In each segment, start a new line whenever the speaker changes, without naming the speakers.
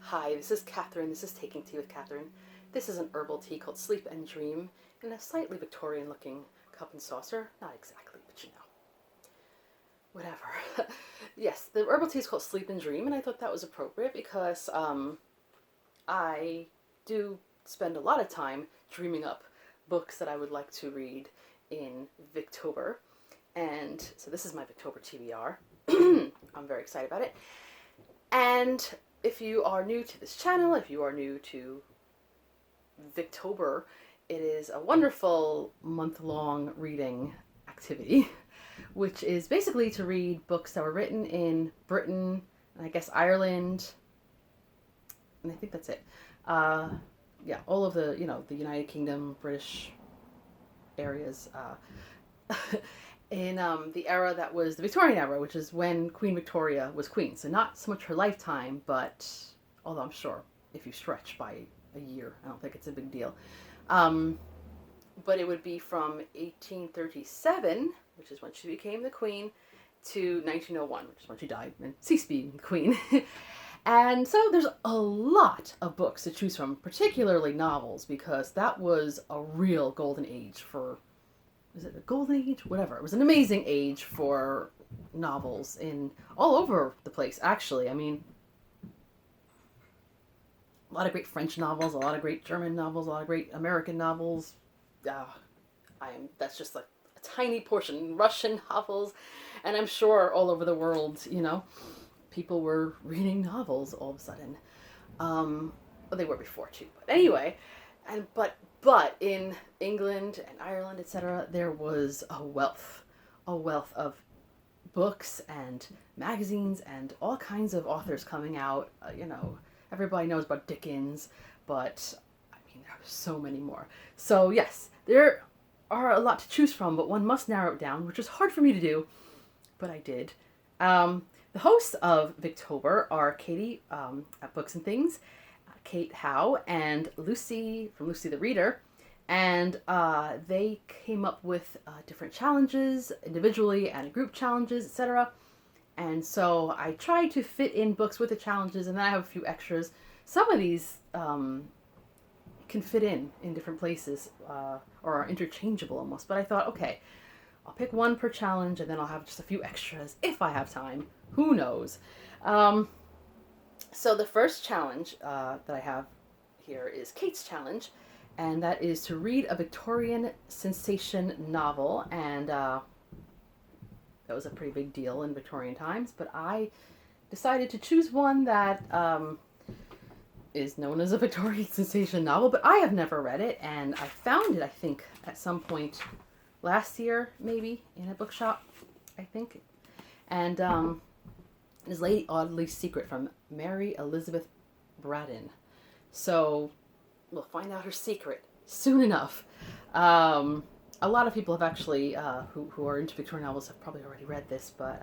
Hi, this is Catherine. This is Taking Tea with Catherine. This is an herbal tea called Sleep and Dream in a slightly Victorian looking cup and saucer. Not exactly, but you know. Whatever. Yes, the herbal tea is called Sleep and Dream, and I thought that was appropriate because I do spend a lot of time dreaming up books that I would like to read in Victober. And so this is my Victober TBR. I'm very excited about it. And if you are new to this channel, if you are new to Victober, it is a wonderful month-long reading activity, which is basically to read books that were written in Britain, and I guess Ireland, and I think that's it. Yeah, all of the, the United Kingdom, British areas, in the era that was the Victorian era, which is when Queen Victoria was queen. So not so much her lifetime, but although I'm sure if you stretch by a year, I don't think it's a big deal. But it would be from 1837, which is when she became the queen, to 1901, which is when she died and ceased being the queen. And so there's a lot of books to choose from, particularly novels, because that was a real golden age for... Is it a golden age? Whatever. It was an amazing age for novels in all over the place, actually. I mean, a lot of great French novels, a lot of great German novels, a lot of great American novels. That's just like a tiny portion. Russian novels, and I'm sure all over the world, people were reading novels all of a sudden. Well, they were before too, but anyway, but in England and Ireland, etc., there was a wealth of books and magazines and all kinds of authors coming out. Everybody knows about Dickens, but I mean, there are so many more. So yes, there are a lot to choose from, but one must narrow it down, which is hard for me to do, but I did. The hosts of Victober are Katie at Books and Things, Kate Howe, and Lucy from Lucy the Reader, and they came up with different challenges individually and group challenges, etc. And so I tried to fit in books with the challenges, and then I have a few extras. Some of these can fit in different places or are interchangeable almost, but I thought, okay, I'll pick one per challenge, and then I'll have just a few extras if I have time. Who knows? So the first challenge that I have here is Kate's challenge, and that is to read a Victorian sensation novel, and that was a pretty big deal in Victorian times, but I decided to choose one that is known as a Victorian sensation novel, but I have never read it, and I found it, I think, at some point last year, maybe, in a bookshop, I think, and is Lady Audley's Secret from Mary Elizabeth Braddon. So we'll find out her secret soon enough. A lot of people have actually, who are into Victorian novels, have probably already read this, but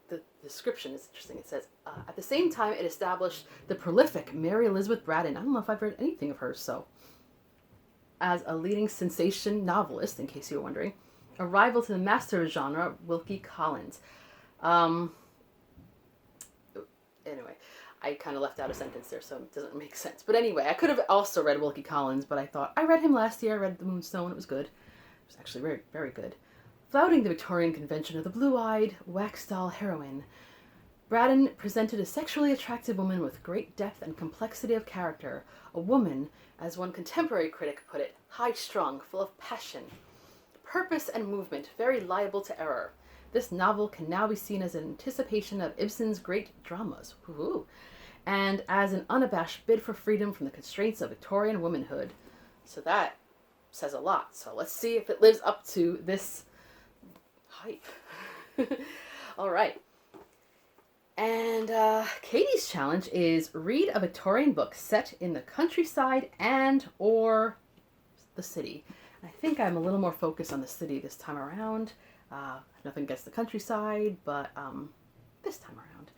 the description is interesting. It says, at the same time, it established the prolific Mary Elizabeth Braddon. I don't know if I've read anything of hers, so. As a leading sensation novelist, in case you were wondering, a rival to the master of genre, Wilkie Collins. Anyway, I kind of left out a sentence there, so it doesn't make sense. But anyway, I could have also read Wilkie Collins, but I thought, I read him last year, I read The Moonstone, it was good. It was actually very, very good. Flouting the Victorian convention of the blue-eyed, wax-doll heroine, Braddon presented a sexually attractive woman with great depth and complexity of character, a woman, as one contemporary critic put it, high-strung, full of passion, purpose and movement, very liable to error. This novel can now be seen as an anticipation of Ibsen's great dramas, and as an unabashed bid for freedom from the constraints of Victorian womanhood. So that says a lot. So let's see if it lives up to this hype. All right. And Katie's challenge is read a Victorian book set in the countryside and or the city. I think I'm a little more focused on the city this time around. Nothing against the countryside, but this time around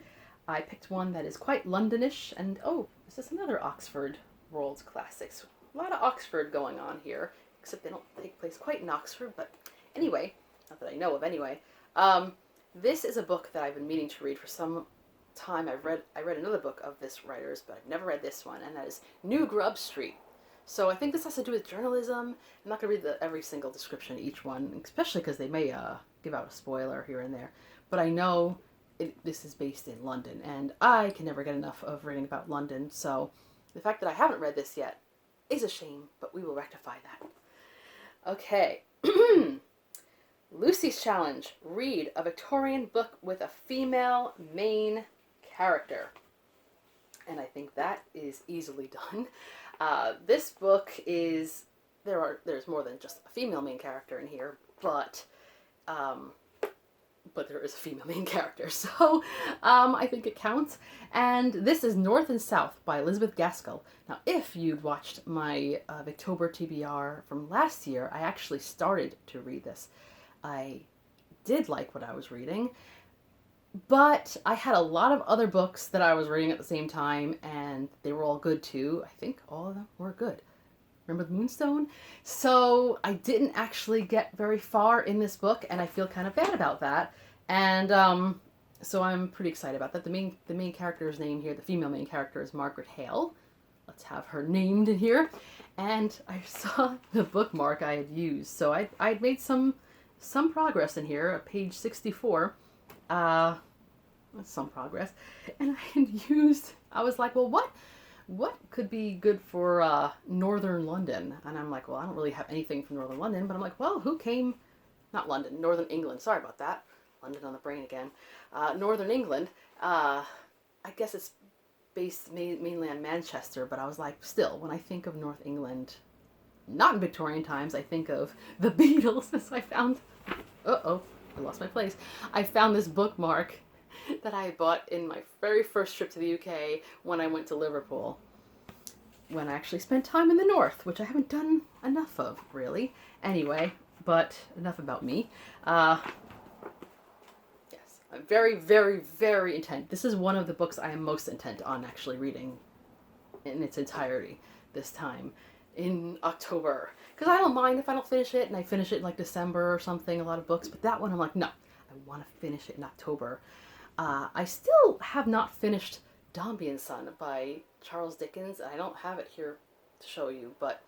I picked one that is quite Londonish, and oh, this is another Oxford World's Classics. A lot of Oxford going on here, except they don't take place quite in Oxford, but anyway, not that I know of anyway. This is a book that I've been meaning to read for some time I read another book of this writer's, but I've never read this one, and that is New Grub Street. So I think this has to do with journalism. I'm not going to read every single description of each one, especially because they may give out a spoiler here and there. But I know this is based in London, and I can never get enough of reading about London. So the fact that I haven't read this yet is a shame, but we will rectify that. Okay. Lucy's challenge. Read a Victorian book with a female main character. And I think that is easily done. This book is, there's more than just a female main character in here, but there is a female main character, so I think it counts. And this is North and South by Elizabeth Gaskell. Now, if you'd watched my Victober TBR from last year, I actually started to read this. I did like what I was reading, but I had a lot of other books that I was reading at the same time, and they were all good too. I think all of them were good. Remember the Moonstone? So I didn't actually get very far in this book, and I feel kind of bad about that. And so I'm pretty excited about that. The main character's name here, the female main character, is Margaret Hale. Let's have her named in here. And I saw the bookmark I had used, so I'd made some progress in here. Page 64. That's some progress. And I was like, well, what could be good for Northern London? And I'm like, well, I don't really have anything from Northern London, but I'm like, well, not London, Northern England. Sorry about that. London on the brain again. Northern England. I guess it's based mainly on Manchester, but I was like, still, when I think of North England, not in Victorian times, I think of the Beatles. So I found, I lost my place. I found this bookmark that I bought in my very first trip to the UK when I went to Liverpool, when I actually spent time in the north, which I haven't done enough of, really. Anyway, but enough about me. Yes, I'm very, very, very intent. This is one of the books I am most intent on actually reading in its entirety this time in October. Because I don't mind if I don't finish it, and I finish it in like December or something, a lot of books, but that one I'm like, no, I want to finish it in October. I still have not finished Dombey and Son by Charles Dickens. I don't have it here to show you, but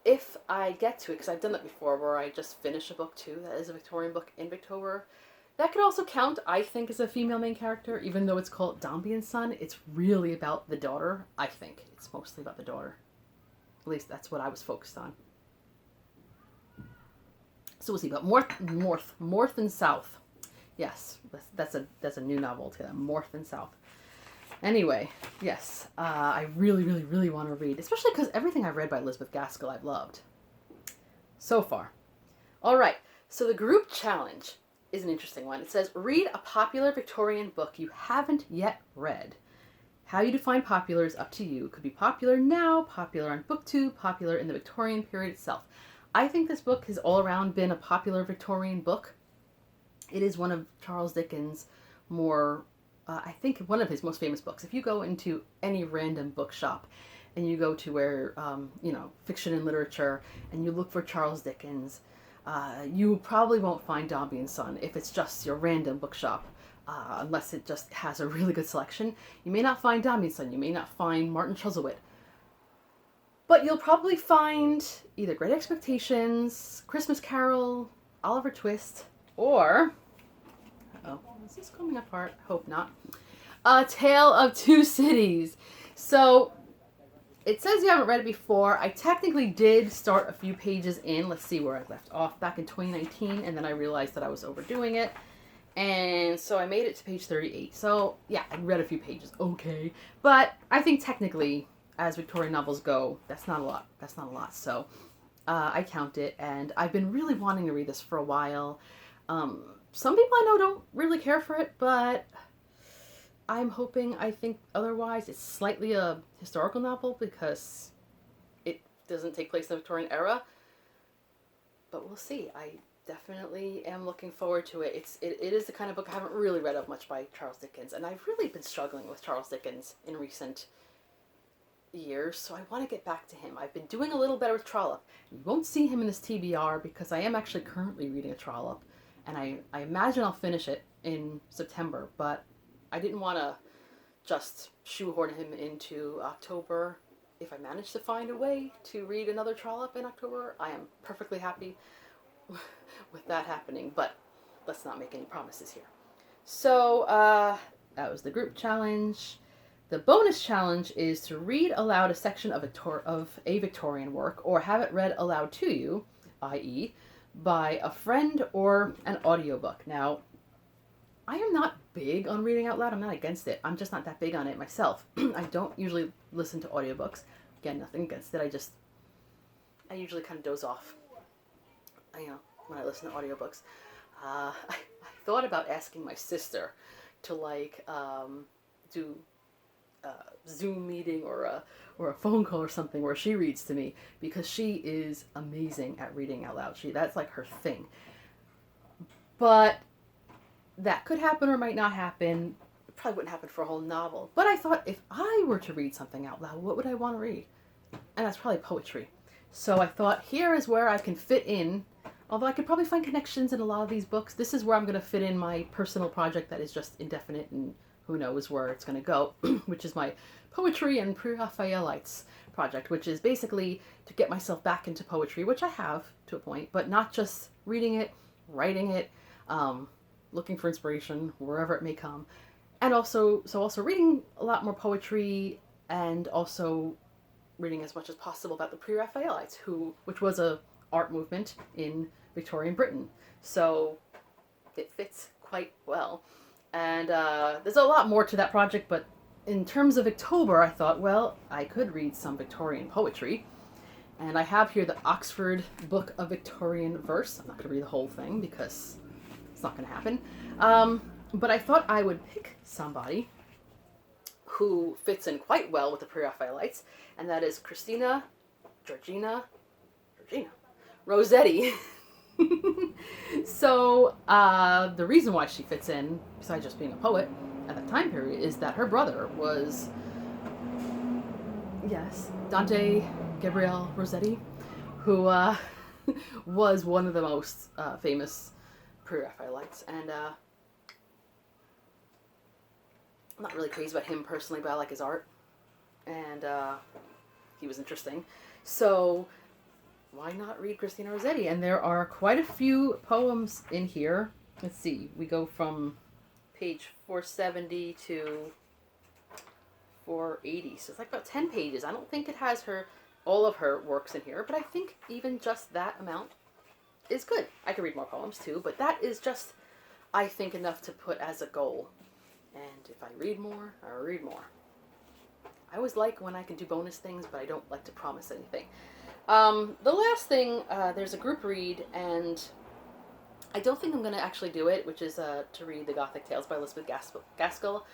if I get to it, because I've done that before, where I just finish a book too, that is a Victorian book in Victober, that could also count, I think, as a female main character, even though it's called Dombey and Son. It's really about the daughter, I think. It's mostly about the daughter. At least that's what I was focused on. So we'll see about Morph and South. Yes, that's a new novel to them, Morph and South. Anyway, yes, I really, really, really want to read, especially because everything I've read by Elizabeth Gaskell I've loved so far. All right, so the group challenge is an interesting one. It says, read a popular Victorian book you haven't yet read. How you define popular is up to you. It could be popular now, popular on Booktube, popular in the Victorian period itself. I think this book has all around been a popular Victorian book. It is one of Charles Dickens' more, I think one of his most famous books. If you go into any random bookshop and you go to where, fiction and literature, and you look for Charles Dickens, you probably won't find Dombey and Son if it's just your random bookshop, unless it just has a really good selection. You may not find Dombey and Son, you may not find Martin Chuzzlewit, but you'll probably find either Great Expectations, Christmas Carol, Oliver Twist, or, is this coming apart? Hope not. A Tale of Two Cities. So, it says you haven't read it before. I technically did start a few pages in. Let's see where I left off back in 2019, and then I realized that I was overdoing it. And so I made it to page 38. So, yeah, I read a few pages. Okay. But I think technically, as Victorian novels go, that's not a lot. That's not a lot. So, I count it, and I've been really wanting to read this for a while. Some people I know don't really care for it, but I'm hoping, I think otherwise. It's slightly a historical novel because it doesn't take place in the Victorian era, but we'll see. I definitely am looking forward to it. It is the kind of book I haven't really read of much by Charles Dickens, and I've really been struggling with Charles Dickens in recent years, so I want to get back to him. I've been doing a little better with Trollope. You won't see him in this TBR because I am actually currently reading a Trollope, and I imagine I'll finish it in September, but I didn't want to just shoehorn him into October. If I manage to find a way to read another trollop in October, I am perfectly happy with that happening, but let's not make any promises here. So that was the group challenge. The bonus challenge is to read aloud a section of a Victorian work or have it read aloud to you, i.e. by a friend or an audiobook. Now, I am not big on reading out loud. I'm not against it. I'm just not that big on it myself. I don't usually listen to audiobooks. Again, nothing against it. I usually kind of doze off, when I listen to audiobooks. I thought about asking my sister to do a Zoom meeting or a phone call or something where she reads to me, because she is amazing at reading out loud. That's like her thing. But that could happen or might not happen. It probably wouldn't happen for a whole novel. But I thought, if I were to read something out loud, what would I want to read? And that's probably poetry. So I thought, here is where I can fit in, although I could probably find connections in a lot of these books. This is where I'm going to fit in my personal project that is just indefinite and who knows where it's going to go, which is my poetry and pre-Raphaelites project, which is basically to get myself back into poetry, which I have to a point, but not just reading it, writing it, looking for inspiration wherever it may come. And also reading a lot more poetry, and also reading as much as possible about the pre-Raphaelites, which was a art movement in Victorian Britain. So it fits quite well. And there's a lot more to that project, but in terms of Victober, I thought, well, I could read some Victorian poetry. And I have here the Oxford Book of Victorian Verse. I'm not going to read the whole thing because it's not going to happen. But I thought I would pick somebody who fits in quite well with the pre-Raphaelites, and that is Georgina Rossetti. So the reason why she fits in, besides just being a poet at that time period, is that her brother was, Dante Gabriel Rossetti, who was one of the most famous pre-Raphaelites. And I'm not really crazy about him personally, but I like his art, and he was interesting. So why not read Christina Rossetti? And there are quite a few poems in here. Let's see, we go from page 470 to 480, so it's like about 10 pages. I don't think it has all of her works in here, but I think even just that amount is good. I could read more poems too, but that is just, I think, enough to put as a goal. And if I read more, I'll read more. I always like when I can do bonus things, but I don't like to promise anything. The last thing, there's a group read, and I don't think I'm going to actually do it, which is to read The Gothic Tales by Elizabeth Gaskell.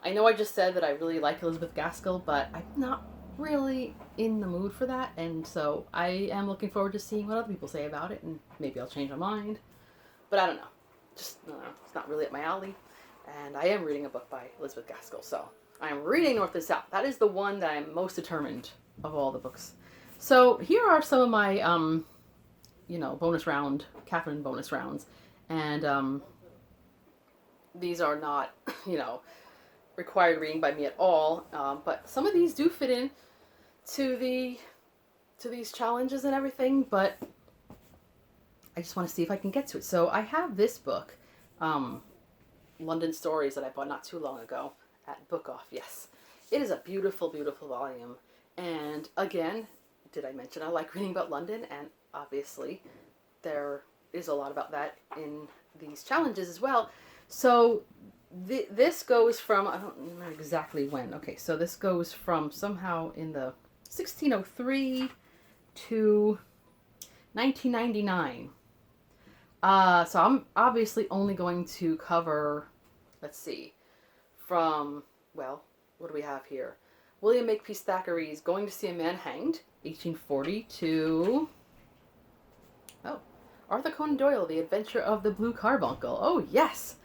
I know I just said that I really like Elizabeth Gaskell, but I'm not really in the mood for that, and so I am looking forward to seeing what other people say about it, and maybe I'll change my mind. But I don't know. It's not really up my alley. And I am reading a book by Elizabeth Gaskell, so I am reading North and South. That is the one that I'm most determined of all the books. So here are some of my, bonus round, Catherine bonus rounds. And these are not, required reading by me at all. But some of these do fit in to these challenges and everything. But I just want to see if I can get to it. So I have this book, London Stories, that I bought not too long ago at Book Off. Yes, it is a beautiful, beautiful volume. And again, did I mention I like reading about London? And obviously there is a lot about that in these challenges as well. So this goes from, I don't remember exactly when. Okay, so this goes from somehow in the 1603 to 1999. So I'm obviously only going to cover, let's see, from, well, what do we have here? William Makepeace Thackeray's Going to See a Man Hanged, 1840, to, Arthur Conan Doyle, The Adventure of the Blue Carbuncle. Oh, yes!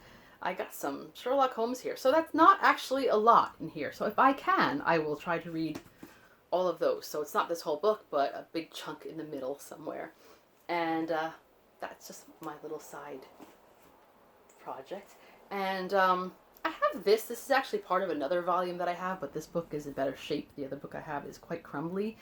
I got some Sherlock Holmes here. So that's not actually a lot in here. So if I can, I will try to read all of those. So it's not this whole book, but a big chunk in the middle somewhere. And that's just my little side project. And I I have this. This is actually part of another volume that I have, but this book is in better shape. The other book I have is quite crumbly.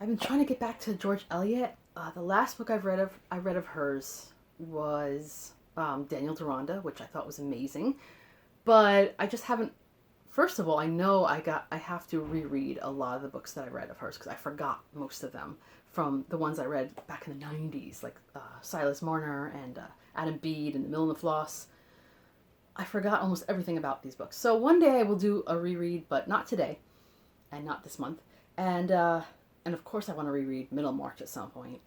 I've been trying to get back to George Eliot. The last book I read of hers was Daniel Deronda, which I thought was amazing. But I just haven't. First of all, I know I have to reread a lot of the books that I read of hers because I forgot most of them from the ones I read back in the 90s, like Silas Marner and Adam Bede and The Mill and the Floss. I forgot almost everything about these books. So one day I will do a reread, but not today and not this month. And of course I want to reread Middlemarch at some point.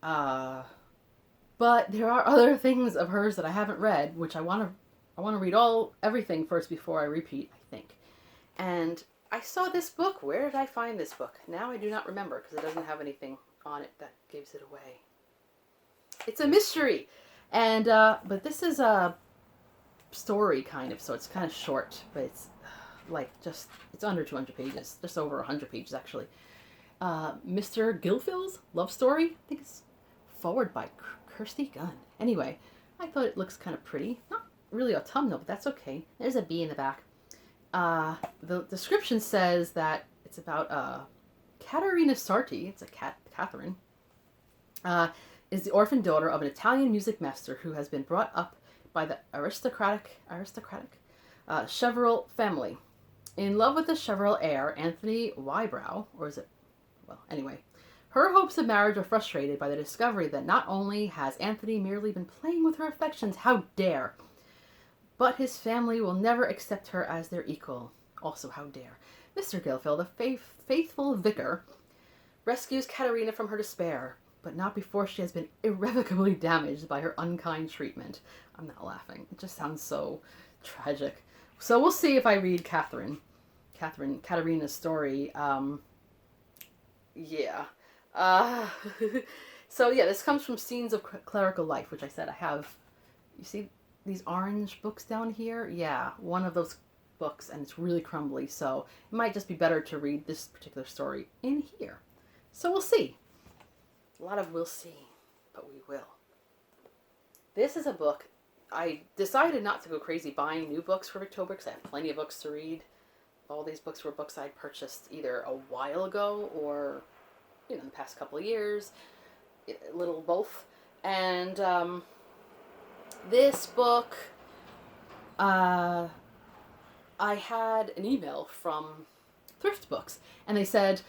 But there are other things of hers that I haven't read, which I want to read everything first before I repeat, I think. And I saw this book. Where did I find this book? Now I do not remember because it doesn't have anything on it that gives it away. It's a mystery. And but this is a story kind of, so it's kind of short, but it's it's under 200 pages, just over 100 pages actually. Mr. Gilfil's love story, I think it's forward by Kirsty Gunn. Anyway, I thought it looks kind of pretty. Not really autumnal, but that's okay. There's a bee in the back. The description says that it's about Caterina Sarti, it's a Catherine, is the orphan daughter of an Italian music master who has been brought up by the aristocratic Cheverell family. In love with the Cheverell heir, Anthony Wybrow, or is it? Well, anyway. Her hopes of marriage are frustrated by the discovery that not only has Anthony merely been playing with her affections, how dare, but his family will never accept her as their equal. Also, how dare. Mr. Gilfil, the faithful vicar, rescues Caterina from her despair, but not before she has been irrevocably damaged by her unkind treatment. I'm not laughing. It just sounds so tragic. So we'll see if I read Caterina's story. Yeah. So yeah, this comes from Scenes of Clerical Life, which I said I have. You see these orange books down here? Yeah, one of those books, and it's really crumbly, so it might just be better to read this particular story in here. So we'll see. A lot of we'll see, but we will. This is a book. I decided not to go crazy buying new books for Victober because I have plenty of books to read. All these books were books I purchased either a while ago or, in the past couple of years, a little both. And this book, I had an email from Thrift Books, and they said,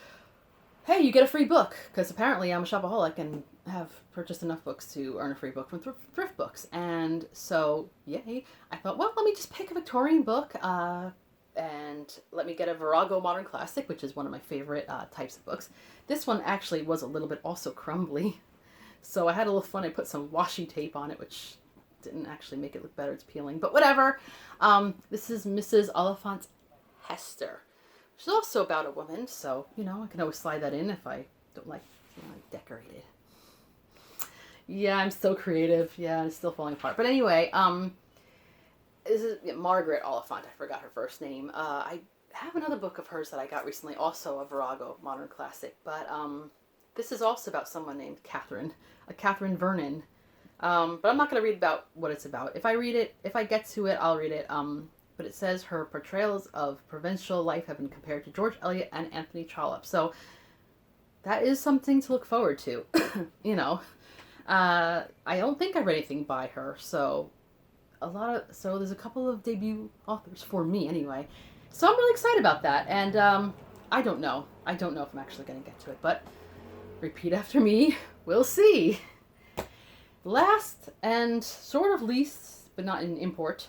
hey, you get a free book, because apparently I'm a shopaholic and have purchased enough books to earn a free book from Thrift Books. And so, yay, I thought, well, let me just pick a Victorian book, and let me get a Virago Modern Classic, which is one of my favorite types of books. This one actually was a little bit also crumbly, so I had a little fun. I put some washi tape on it, which didn't actually make it look better. It's peeling, but whatever. This is Mrs. Oliphant Hester. She's also about a woman, so, I can always slide that in if I don't like, decorated. Yeah, I'm so creative. Yeah, it's still falling apart. But anyway, this is Margaret Oliphant. I forgot her first name. I have another book of hers that I got recently, also a Virago Modern Classic, but this is also about someone named Catherine, a Catherine Vernon. But I'm not going to read about what it's about. If I get to it, I'll read it. But it says her portrayals of provincial life have been compared to George Eliot and Anthony Trollope. So that is something to look forward to. I don't think I read anything by her. So there's a couple of debut authors for me anyway. So I'm really excited about that. And I don't know if I'm actually going to get to it. But repeat after me. We'll see. Last and sort of least, but not in import,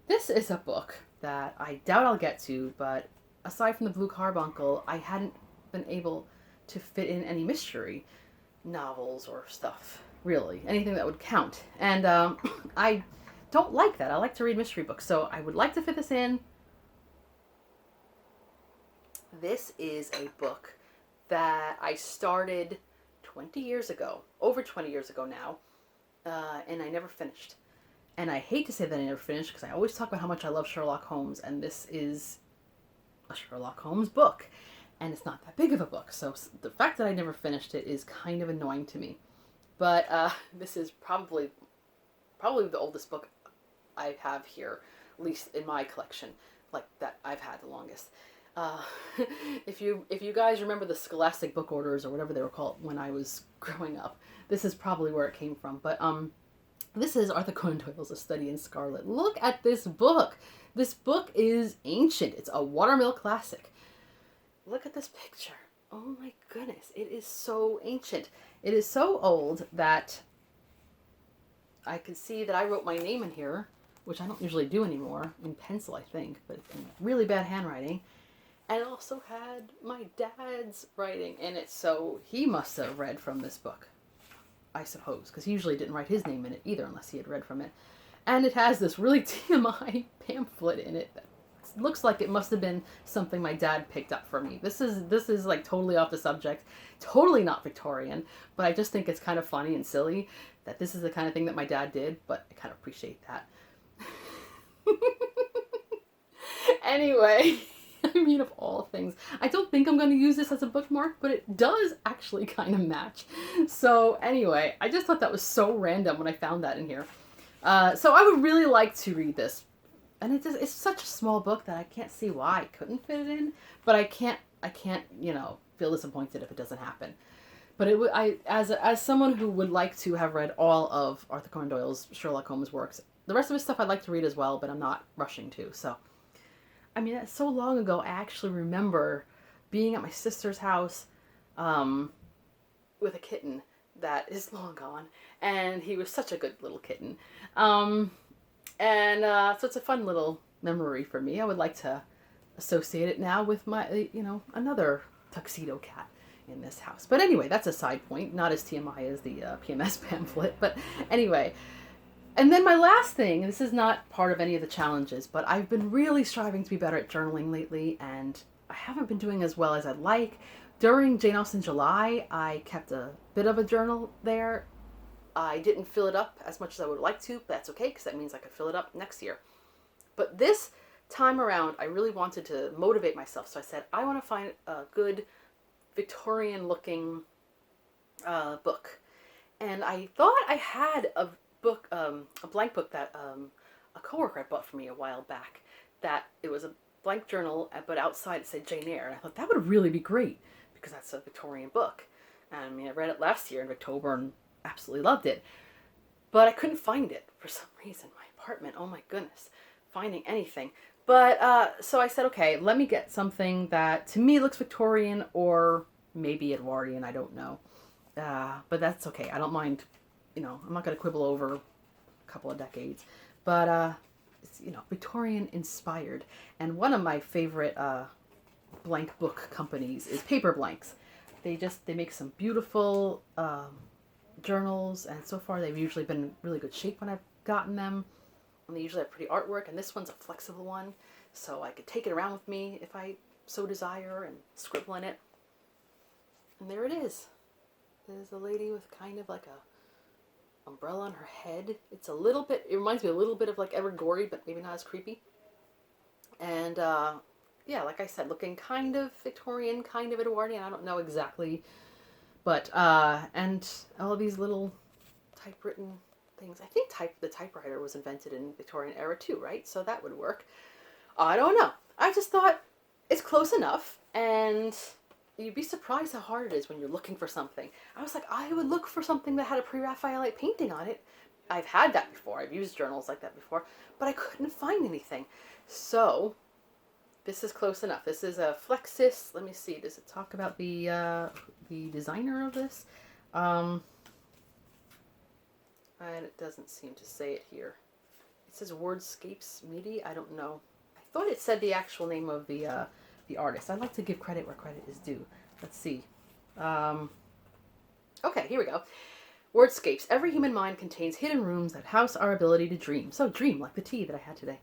this is a book that I doubt I'll get to, but aside from the Blue Carbuncle, I hadn't been able to fit in any mystery novels or stuff, really. Anything that would count. And I don't like that. I like to read mystery books, so I would like to fit this in. This is a book that I started 20 years ago, over 20 years ago now, and I never finished. And I hate to say that I never finished because I always talk about how much I love Sherlock Holmes, and this is a Sherlock Holmes book, and it's not that big of a book, so the fact that I never finished it is kind of annoying to me. But this is probably the oldest book I have here, at least in my collection, like that I've had the longest. Uh, if you guys remember the Scholastic book orders or whatever they were called when I was growing up, this is probably where it came from. But this is Arthur Conan Doyle's A Study in Scarlet. Look at this book. This book is ancient. It's a watermill classic. Look at this picture. Oh my goodness. It is so ancient. It is so old that I can see that I wrote my name in here, which I don't usually do anymore, in pencil, I think, but in really bad handwriting. And it also had my dad's writing in it, so he must have read from this book, I suppose, because he usually didn't write his name in it either unless he had read from it. And it has this really TMI pamphlet in it that looks like it must have been something my dad picked up for me. This is like totally off the subject, totally not Victorian, but I just think it's kind of funny and silly that this is the kind of thing that my dad did, but I kind of appreciate that. Anyway, I mean, of all things, I don't think I'm going to use this as a bookmark, but it does actually kind of match. So anyway, I just thought that was so random when I found that in here. So I would really like to read this. And it's such a small book that I can't see why I couldn't fit it in, but I can't, you know, feel disappointed if it doesn't happen. But as someone who would like to have read all of Arthur Conan Doyle's Sherlock Holmes works, the rest of his stuff I'd like to read as well, but I'm not rushing to. So, I mean, that's so long ago. I actually remember being at my sister's house with a kitten that is long gone, and he was such a good little kitten. So it's a fun little memory for me. I would like to associate it now with my, you know, another tuxedo cat in this house. But anyway, that's a side point, not as TMI as the PMS pamphlet. But anyway, and then my last thing, this is not part of any of the challenges, but I've been really striving to be better at journaling lately, and I haven't been doing as well as I'd like. During Jane Austen July, I kept a bit of a journal there. I didn't fill it up as much as I would like to, but that's okay, because that means I could fill it up next year. But this time around, I really wanted to motivate myself, so I said, I want to find a good Victorian-looking book. And I thought I had a book, a blank book that a coworker had bought for me a while back, that it was a blank journal, but outside it said Jane Eyre, and I thought that would really be great, because that's a Victorian book. And I mean, I read it last year in Victober, and absolutely loved it, but I couldn't find it for some reason. My apartment, oh my goodness, finding anything. But so I said, okay, let me get something that to me looks Victorian or maybe Edwardian, I don't know. But that's okay. I don't mind, you know, I'm not going to quibble over a couple of decades, but it's, you know, Victorian inspired. And one of my favorite blank book companies is Paper Blanks. They make some beautiful journals, and so far they've usually been in really good shape when I've gotten them, and they usually have pretty artwork, and this one's a flexible one, so I could take it around with me if I so desire and scribble in it. And there it is. There's a lady with kind of like a umbrella on her head. It's a little bit, it reminds me a little bit of like Edward Gorey, but maybe not as creepy. And yeah, like I said, looking kind of Victorian, kind of Edwardian, I don't know exactly. But, and all of these little typewritten things. I think the typewriter was invented in Victorian era too, right? So that would work. I don't know. I just thought it's close enough, and you'd be surprised how hard it is when you're looking for something. I was like, I would look for something that had a pre-Raphaelite painting on it. I've had that before. I've used journals like that before, but I couldn't find anything. So this is close enough. This is a Flexis. Let me see. Does it talk about the designer of this? And it doesn't seem to say it here. It says Wordscapes Media. I don't know. I thought it said the actual name of the artist. I'd like to give credit where credit is due. Let's see. Okay, here we go. Wordscapes. Every human mind contains hidden rooms that house our ability to dream. So dream, like the tea that I had today.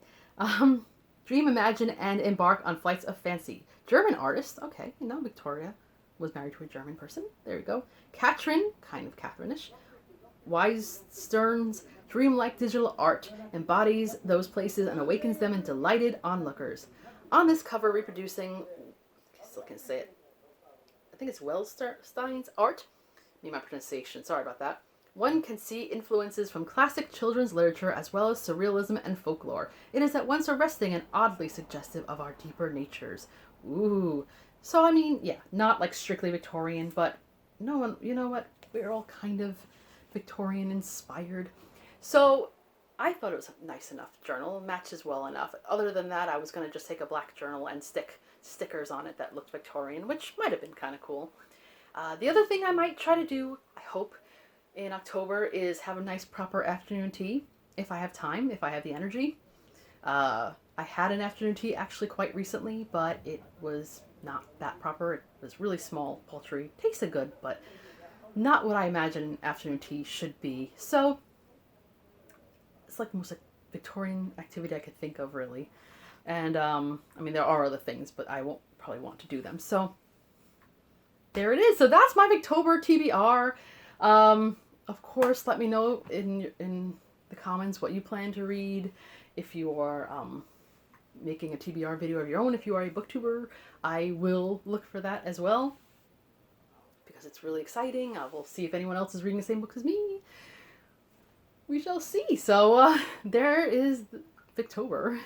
Dream, imagine, and embark on flights of fancy. German artist. Okay, you know, Victoria was married to a German person. There you go. Katrin, kind of Catherine-ish. Wise Stern's dreamlike digital art embodies those places and awakens them in delighted onlookers. On this cover, reproducing, I still can't say it, I think it's Wellstein's art. Maybe my pronunciation, sorry about that. One can see influences from classic children's literature as well as surrealism and folklore. It is at once arresting and oddly suggestive of our deeper natures. Ooh. So, I mean, yeah, not like strictly Victorian, but no one, you know what? We're all kind of Victorian inspired. So, I thought it was a nice enough journal, matches well enough. Other than that, I was going to just take a black journal and stick stickers on it that looked Victorian, which might have been kind of cool. The other thing I might try to do, I hope, in October is have a nice proper afternoon tea, if I have time, if I have the energy. I had an afternoon tea actually quite recently, but it was not that proper. It was really small, paltry, tasted good, but not what I imagine afternoon tea should be. So it's like the most like Victorian activity I could think of, really. And I mean, there are other things, but I won't probably want to do them. So there it is. So that's my Victober TBR. Of course, let me know in the comments what you plan to read. If you are making a TBR video of your own, if you are a booktuber, I will look for that as well, because it's really exciting. I will see if anyone else is reading the same book as me. We shall see. So there is Victober.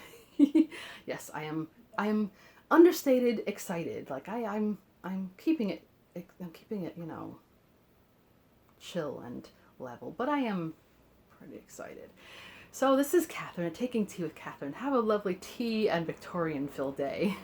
Yes, I am understated excited. Like I'm keeping it, you know, chill and level, but I am pretty excited. So this is Catherine at Taking Tea with Catherine. Have a lovely tea and Victorian filled day.